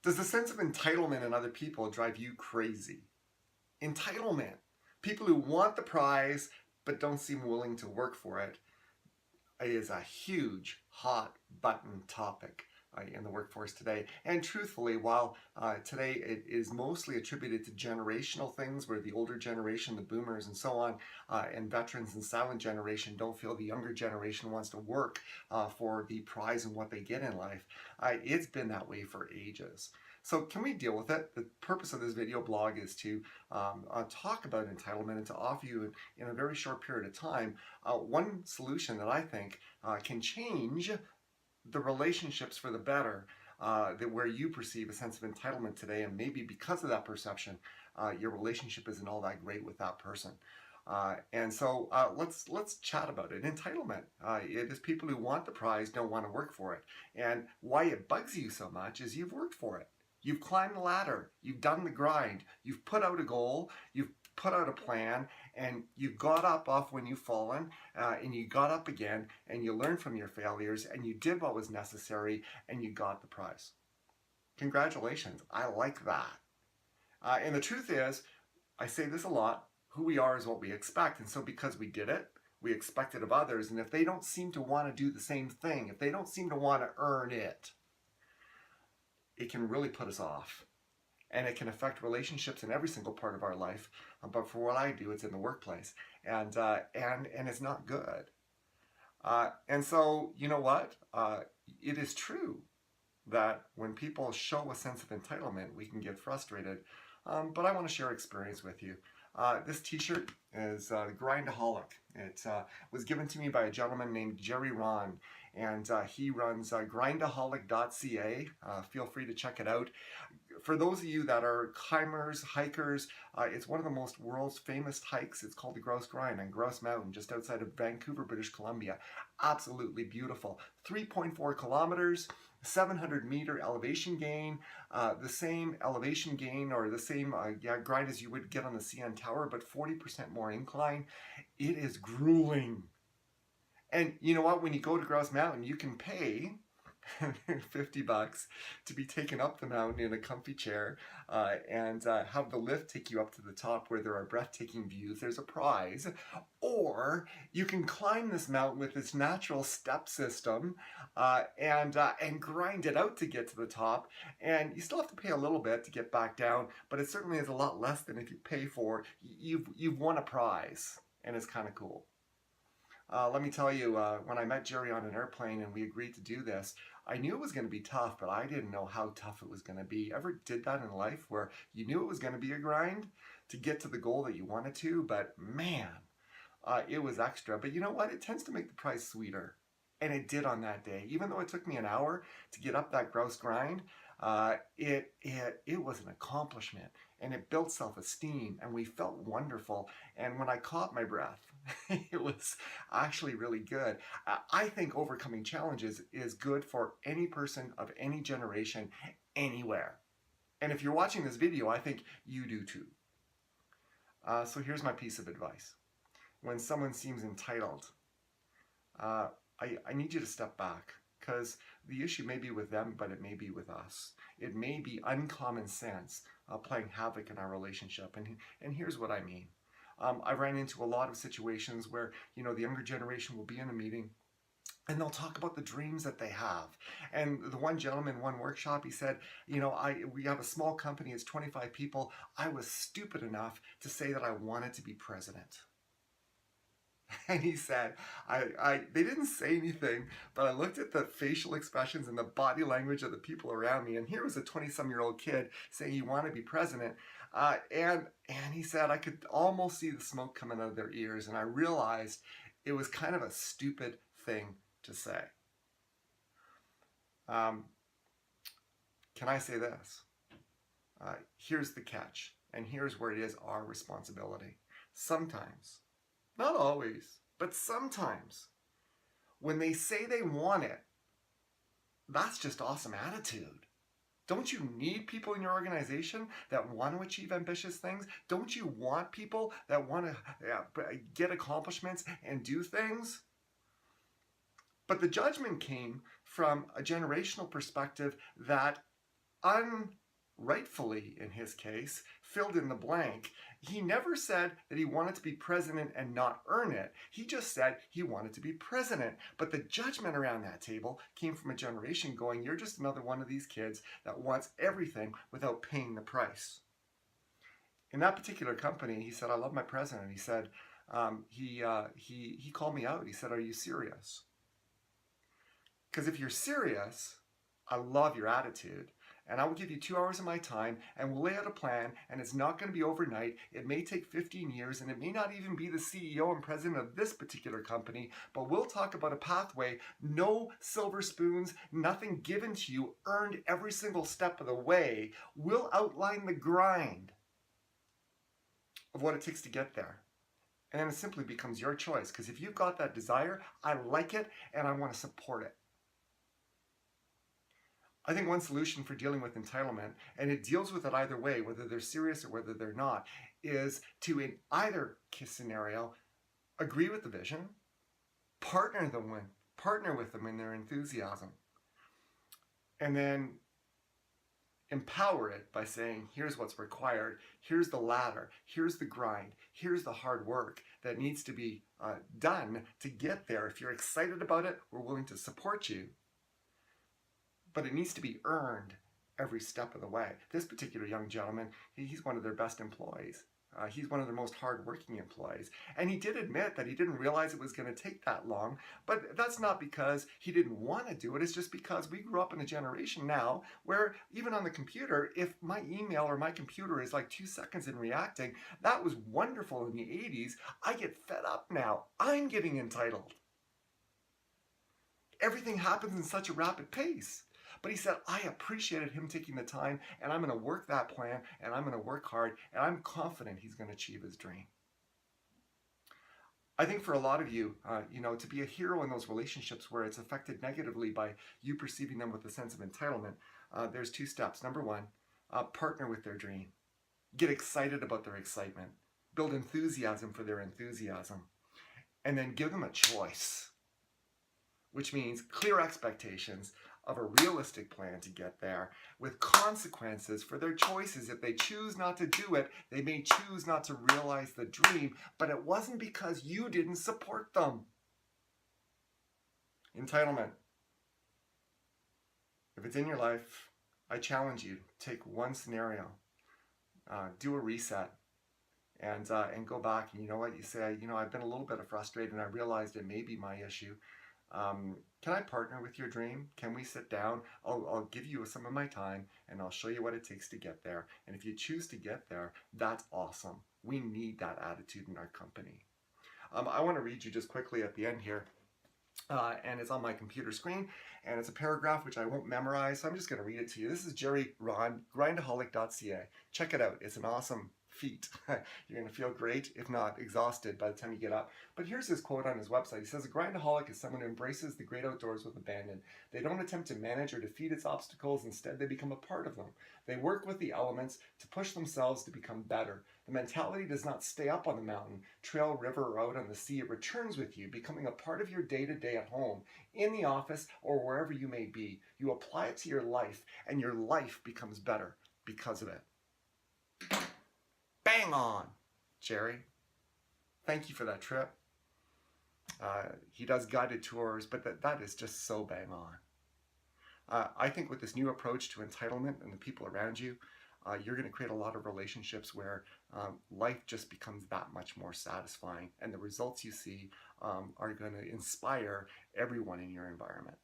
Does the sense of entitlement in other people drive you crazy? Entitlement. People who want the prize but don't seem willing to work for it is a huge hot button topic in the workforce today. And truthfully, while today it is mostly attributed to generational things where the older generation, the boomers and so on, and veterans and silent generation don't feel the younger generation wants to work for the prize and what they get in life, it's been that way for ages. So can we deal with it? The purpose of this video blog is to talk about entitlement and to offer you in a very short period of time one solution that I think can change the relationships for the better, that where you perceive a sense of entitlement today, and maybe because of that perception, your relationship isn't all that great with that person. And so let's chat about it. Entitlement. It is people who want the prize don't want to work for it. And why it bugs you so much is you've worked for it. You've climbed the ladder. You've done the grind. You've put out a goal. You've put out a plan, and you got up off when you've fallen, and you got up again, and you learned from your failures, and you did what was necessary, and you got the prize. Congratulations. I like that. And the truth is, I say this a lot, who we are is what we expect. And so because we did it, we expect it of others. And if they don't seem to want to do the same thing, if they don't seem to want to earn it, it can really put us off. And it can affect relationships in every single part of our life. But for what I do, it's in the workplace. And it's not good. And so, you know what? It is true that when people show a sense of entitlement, we can get frustrated. But I want to share experience with you. This t-shirt is Grindaholic. It was given to me by a gentleman named Jerry Ron, and he runs grindaholic.ca. Feel free to check it out. For those of you that are climbers, hikers, it's one of the most world's famous hikes. It's called the Grouse Grind on Grouse Mountain, just outside of Vancouver, British Columbia. Absolutely beautiful. 3.4 kilometers, 700-meter elevation gain, the same elevation gain or the same grind as you would get on the CN Tower, but 40% more incline. It is grueling. And you know what? When you go to Grouse Mountain, you can pay $50 to be taken up the mountain in a comfy chair and have the lift take you up to the top where there are breathtaking views. There's a prize. Or you can climb this mountain with this natural step system and grind it out to get to the top. And you still have to pay a little bit to get back down, but it certainly is a lot less than if you pay for. You've won a prize, and it's kind of cool. Let me tell you, when I met Jerry on an airplane and we agreed to do this, I knew it was going to be tough, but I didn't know how tough it was going to be. Ever did that in life where you knew it was going to be a grind to get to the goal that you wanted to, but man, it was extra. But you know what? It tends to make the prize sweeter. And it did on that day. Even though it took me an hour to get up that grouse grind, it was an accomplishment, and it built self-esteem, and we felt wonderful. And when I caught my breath, it was actually really good. I think overcoming challenges is good for any person of any generation, anywhere. And if you're watching this video, I think you do too. So here's my piece of advice. When someone seems entitled, I need you to step back, because the issue may be with them, but it may be with us. It may be uncommon sense playing havoc in our relationship. And here's what I mean. I ran into a lot of situations where, you know, the younger generation will be in a meeting and they'll talk about the dreams that they have. And the one gentleman, one workshop, he said, you know, we have a small company, it's 25 people. I was stupid enough to say that I wanted to be president. And he said, they didn't say anything, but I looked at the facial expressions and the body language of the people around me. And here was a 20-some-year-old kid saying he wanted to be president. And he said, I could almost see the smoke coming out of their ears. And I realized it was kind of a stupid thing to say. Can I say this? Here's the catch. And here's where it is our responsibility. Sometimes, not always, but sometimes, when they say they want it, that's just awesome attitude. Don't you need people in your organization that want to achieve ambitious things? Don't you want people that want to get accomplishments and do things? But the judgment came from a generational perspective that unrightfully, in his case, filled in the blank. He never said that he wanted to be president and not earn it. He just said he wanted to be president. But the judgment around that table came from a generation going, you're just another one of these kids that wants everything without paying the price. In that particular company, he said, I love my president. He said, he called me out. He said, are you serious? Because if you're serious, I love your attitude. And I will give you 2 hours of my time and we'll lay out a plan, and it's not going to be overnight. It may take 15 years and it may not even be the CEO and president of this particular company, but we'll talk about a pathway, no silver spoons, nothing given to you, earned every single step of the way. We'll outline the grind of what it takes to get there. And then it simply becomes your choice, because if you've got that desire, I like it and I want to support it. I think one solution for dealing with entitlement, and it deals with it either way, whether they're serious or whether they're not, is to, in either case scenario, agree with the vision, partner with them in their enthusiasm, and then empower it by saying, here's what's required, here's the ladder, here's the grind, here's the hard work that needs to be done to get there. If you're excited about it, we're willing to support you. But it needs to be earned every step of the way. This particular young gentleman, he's one of their best employees. He's one of their most hardworking employees. And he did admit that he didn't realize it was going to take that long. But that's not because he didn't want to do it. It's just because we grew up in a generation now where even on the computer, if my email or my computer is like 2 seconds in reacting, that was wonderful in the 80s. I get fed up now. I'm getting entitled. Everything happens in such a rapid pace. But he said, I appreciated him taking the time, and I'm going to work that plan, and I'm going to work hard, and I'm confident he's going to achieve his dream. I think for a lot of you, to be a hero in those relationships where it's affected negatively by you perceiving them with a sense of entitlement, there's 2 steps. Number 1, partner with their dream. Get excited about their excitement. Build enthusiasm for their enthusiasm. And then give them a choice, which means clear expectations of a realistic plan to get there, with consequences for their choices. If they choose not to do it, they may choose not to realize the dream, but it wasn't because you didn't support them. Entitlement. If it's in your life, I challenge you, take one scenario, do a reset, and go back, and you know what, you say, I've been a little bit frustrated and I realized it may be my issue. Can I partner with your dream? Can we sit down? I'll give you some of my time and I'll show you what it takes to get there. And if you choose to get there, that's awesome. We need that attitude in our company. I want to read you just quickly at the end here. And it's on my computer screen, and it's a paragraph which I won't memorize, so I'm just going to read it to you. This is Jerry Ron, grindaholic.ca. Check it out. It's an awesome feat. You're going to feel great, if not exhausted, by the time you get up. But here's his quote on his website. He says, a grindaholic is someone who embraces the great outdoors with abandon. They don't attempt to manage or defeat its obstacles. Instead, they become a part of them. They work with the elements to push themselves to become better. The mentality does not stay up on the mountain, trail, river, or out on the sea. It returns with you, becoming a part of your day-to-day at home, in the office, or wherever you may be. You apply it to your life, and your life becomes better because of it. Bang on, Jerry. Thank you for that trip. He does guided tours, but that is just so bang on. I think with this new approach to entitlement and the people around you, you're going to create a lot of relationships where life just becomes that much more satisfying, and the results you see are going to inspire everyone in your environment.